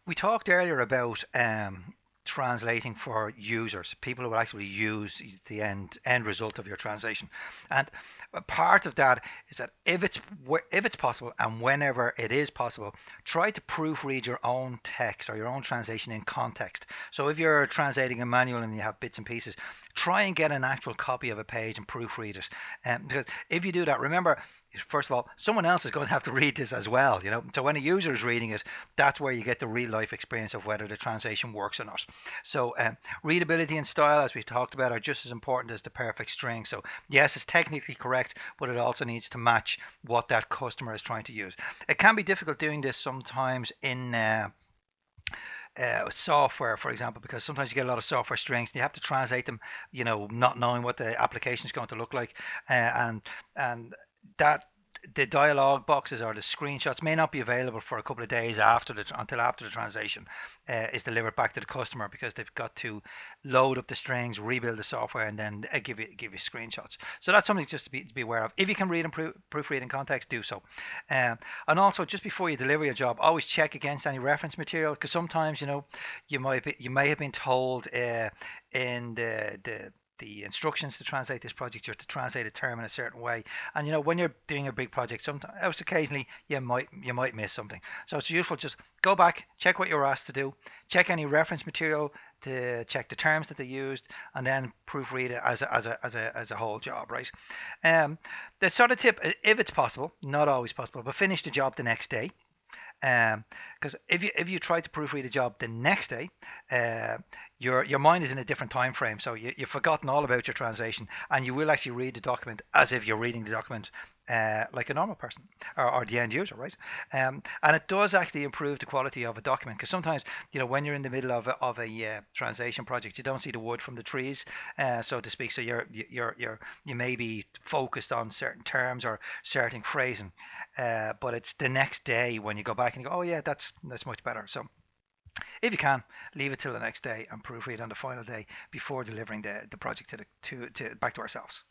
We talked earlier about translating for users, people who will actually use the end result of your translation. And a part of that is that if it's possible and whenever it is possible, try to proofread your own text or your own translation in context. So if you're translating a manual and you have bits and pieces, try and get an actual copy of a page and proofread it. Because if you do that, remember, first of all, someone else is going to have to read this as well, you know. So when a user is reading it, that's where you get the real life experience of whether the translation works or not. So readability and style, as we talked about, are just as important as the perfect string. So yes, it's technically correct, but it also needs to match what that customer is trying to use. It can be difficult doing this sometimes in software, for example, because sometimes you get a lot of software strings and you have to translate them, not knowing what the application is going to look like, and that the dialog boxes or the screenshots may not be available for a couple of days until after the translation is delivered back to the customer, because they've got to load up the strings, rebuild the software, and then give you screenshots. So that's something just to be aware of. If you can read and proofread in context, do so. And also, just before you deliver your job, always check against any reference material, because sometimes you may have been told in the instructions to translate this project, you're to translate a term in a certain way, and when you're doing a big project, sometimes occasionally you might miss something. So it's useful, just go back, check what you're asked to do, check any reference material, to check the terms that they used, and then proofread it as a whole job, right? The sort of tip, if it's possible, not always possible, but finish the job the next day. Because if you try to proofread a job the next day, uh, your mind is in a different time frame, so you've forgotten all about your translation, and you will actually read the document as if you're reading the document like a normal person, or the end user, right? And it does actually improve the quality of a document, because sometimes when you're in the middle of a translation project, you don't see the wood from the trees, so to speak. So you may be focused on certain terms or certain phrasing, but it's the next day when you go back and you go, oh yeah, that's much better. So if you can, leave it till the next day and proofread on the final day before delivering the project to back to ourselves.